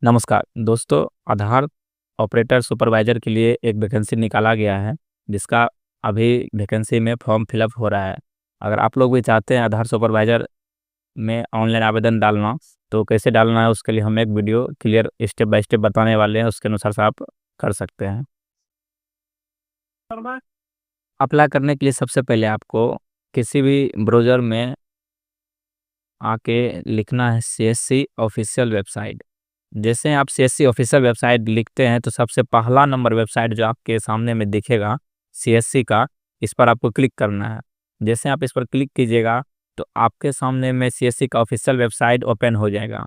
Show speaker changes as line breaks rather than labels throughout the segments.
नमस्कार दोस्तों, आधार operator supervisor के लिए एक वैकेंसी निकाला गया है, जिसका अभी वैकेंसी में फॉर्म फिलअप हो रहा है। अगर आप लोग भी चाहते हैं आधार सुपरवाइज़र में ऑनलाइन आवेदन डालना, तो कैसे डालना है उसके लिए हम एक video clear step by step बताने वाले हैं, उसके अनुसार से आप कर सकते हैं। अप्लाई करने के लिए सबसे पहले आपको किसी भी ब्राउज़र में आके लिखना है सीएससी ऑफ़िशियल वेबसाइट। जैसे आप सीएससी ऑफ़िशियल वेबसाइट लिखते हैं तो सबसे पहला नंबर वेबसाइट जो आपके सामने में दिखेगा सीएससी का, इस पर आपको क्लिक करना है। जैसे आप इस पर क्लिक कीजिएगा तो आपके सामने में सीएससी का ऑफ़िशियल वेबसाइट ओपन हो जाएगा।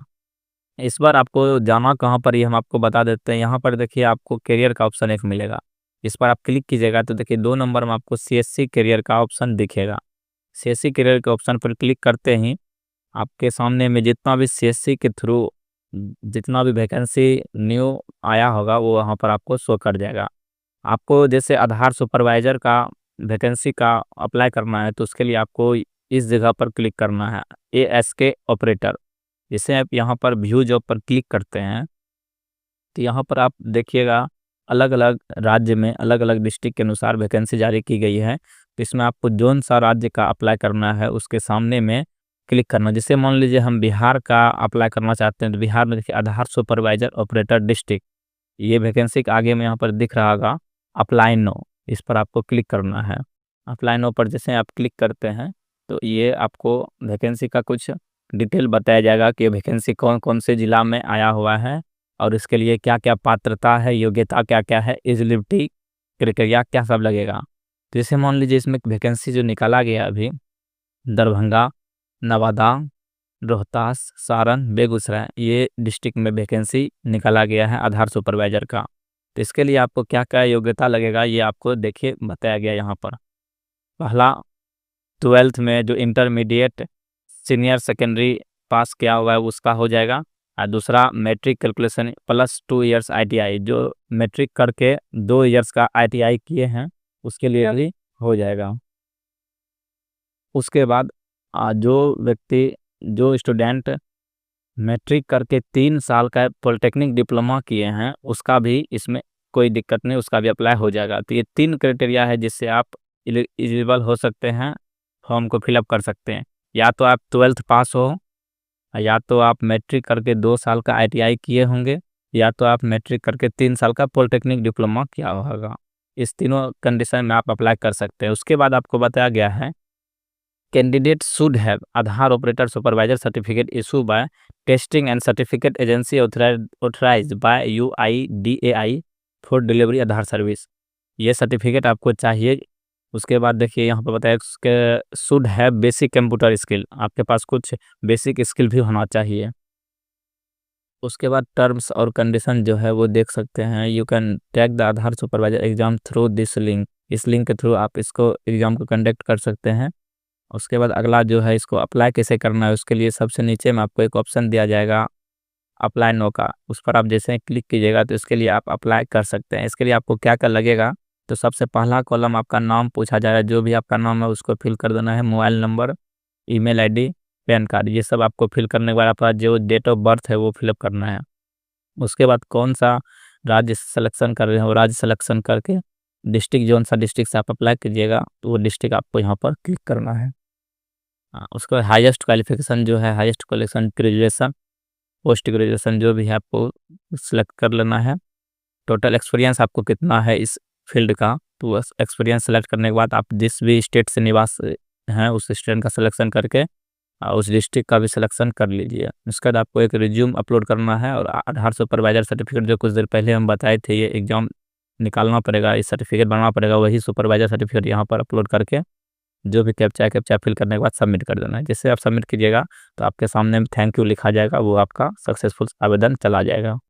इस बार आपको जाना कहाँ पर ये हम आपको बता देते हैं। यहाँ पर देखिए आपको करियर का ऑप्शन एक मिलेगा। इस पर आप क्लिक कीजिएगा तो देखिए 2 नंबर में आपको सीएससी करियर का ऑप्शन दिखेगा। सीएससी करियर के ऑप्शन पर क्लिक करते ही आपके सामने में जितना भी सीएससी के थ्रू जितना भी वैकेंसी न्यू आया होगा वो वहाँ पर आपको शो कर जाएगा। आपको जैसे आधार सुपरवाइज़र का वैकेंसी का अप्लाई करना है तो उसके लिए आपको इस जगह पर क्लिक करना है, एएसके ऑपरेटर। जैसे आप यहाँ पर व्यू जॉब पर क्लिक करते हैं तो यहाँ पर आप देखिएगा अलग-अलग राज्य में अलग-अलग डिस्ट्रिक्ट के अनुसार वैकेंसी जारी की गई है। तो इसमें आपको जौन सा राज्य का अप्लाई करना है उसके सामने में क्लिक करना। जैसे मान लीजिए हम बिहार का अप्लाई करना चाहते हैं तो बिहार में देखिए आधार सुपरवाइज़र ऑपरेटर डिस्ट्रिक्ट, ये वैकेंसी के आगे में यहाँ पर दिख रहा होगा अप्लाई नाउ, इस पर आपको क्लिक करना है। अप्लाई नाउ पर जैसे आप क्लिक करते हैं तो ये आपको वैकेंसी का कुछ डिटेल बताया जाएगा कि वैकेंसी कौन-कौन से ज़िला में आया हुआ है और इसके लिए क्या-क्या पात्रता है, योग्यता क्या-क्या है, एलिजिबिलिटी क्राइटेरिया क्या सब लगेगा। जैसे मान लीजिए इसमें वैकेंसी जो निकाला गया अभी दरभंगा, नवादा, रोहतास, सारण, बेगूसराय ये डिस्ट्रिक्ट में वैकेंसी निकाला गया है आधार सुपरवाइज़र का। तो इसके लिए आपको क्या-क्या योग्यता लगेगा ये आपको देखिए बताया गया यहाँ पर। पहला 12th में जो इंटरमीडिएट सीनियर सेकेंडरी पास किया हुआ है उसका हो जाएगा। और दूसरा matric calculation plus 2 years ITI, जो मैट्रिक करके 2 इयर्स का आईटीआई किए हैं उसके लिए भी हो जाएगा। उसके बाद जो स्टूडेंट मैट्रिक करके 3 साल का पॉलिटेक्निक डिप्लोमा किए हैं उसका भी इसमें कोई दिक्कत नहीं, उसका भी अप्लाई हो जाएगा। तो ये 3 क्राइटेरिया है जिससे आप एलिजिबल हो सकते हैं, फॉर्म को फिलअप कर सकते हैं। या तो आप 12th पास हो, या तो आप मैट्रिक करके 2 साल का आईटीआई किए होंगे, या तो आप मैट्रिक करके 3 साल का पॉलिटेक्निक डिप्लोमा किया होगा। इस तीनों कंडीशन में आप अप्लाई कर सकते हैं। उसके बाद आपको बताया गया है candidate should have Aadhaar operator supervisor certificate issue bye testing and certificate agency authorised bye UIDAI for delivery Aadhaar service. ये सर्टिफिकेट आपको चाहिए। उसके बाद देखिए यहाँ पर बताया उसके should have basic computer skill, आपके पास कुछ बेसिक स्किल भी होना चाहिए। उसके बाद टर्म्स और कंडीशन जो है वो देख सकते हैं। You can take the Aadhaar supervisor exam through this link, इस लिंक के थ्रू आप इसको एग्जाम को कंडक्ट कर सकते हैं। उसके बाद अगला जो है इसको अप्लाई कैसे करना है उसके लिए सबसे नीचे में आपको एक ऑप्शन दिया जाएगा अप्लाई नो का, उस पर आप जैसे क्लिक कीजिएगा तो इसके लिए आप अप्लाई कर सकते हैं। इसके लिए आपको क्या-क्या लगेगा, तो सबसे पहला कॉलम आपका नाम पूछा जाएगा, जो भी आपका नाम है उसको फिल कर देना है। Mobile number, email ID, pan card, ये सब आपको फिल करने के बाद आपका जो डेट ऑफ बर्थ है वो फिलअप करना है। उसके बाद कौन सा राज्य सिलेक्शन कर रहे हो, राज्य सिलेक्शन करके डिस्ट्रिक्ट जौन सा डिस्ट्रिक्ट से आप अप्लाई कीजिएगा तो वो डिस्ट्रिक्ट आपको यहाँ पर क्लिक करना है। उसके बाद हाईएस्ट क्वालिफिकेशन जो है, highest qualification graduation, post graduation जो भी है आपको सिलेक्ट कर लेना है। टोटल एक्सपीरियंस आपको कितना है इस फील्ड का, तो बस एक्सपीरियंस सेलेक्ट करने के बाद आप जिस भी स्टेट से निवास हैं उस स्टेट का सिलेक्शन करके उस डिस्ट्रिक्ट का भी सिलेक्शन कर लीजिए। उसके बाद आपको एक रिज्यूम अपलोड करना है और आधार सुपरवाइजर सर्टिफिकेट जो कुछ देर पहले हम बताए थे, ये एग्जाम निकालना पड़ेगा, इस सर्टिफिकेट बनाना पड़ेगा, वही सुपरवाइजर सर्टिफिकेट यहाँ पर अपलोड करके जो भी कैप्चा फिल करने के बाद सबमिट कर देना है। जैसे आप सबमिट कीजिएगा तो आपके सामने में थैंक यू लिखा जाएगा, वो आपका सक्सेसफुल आवेदन चला जाएगा।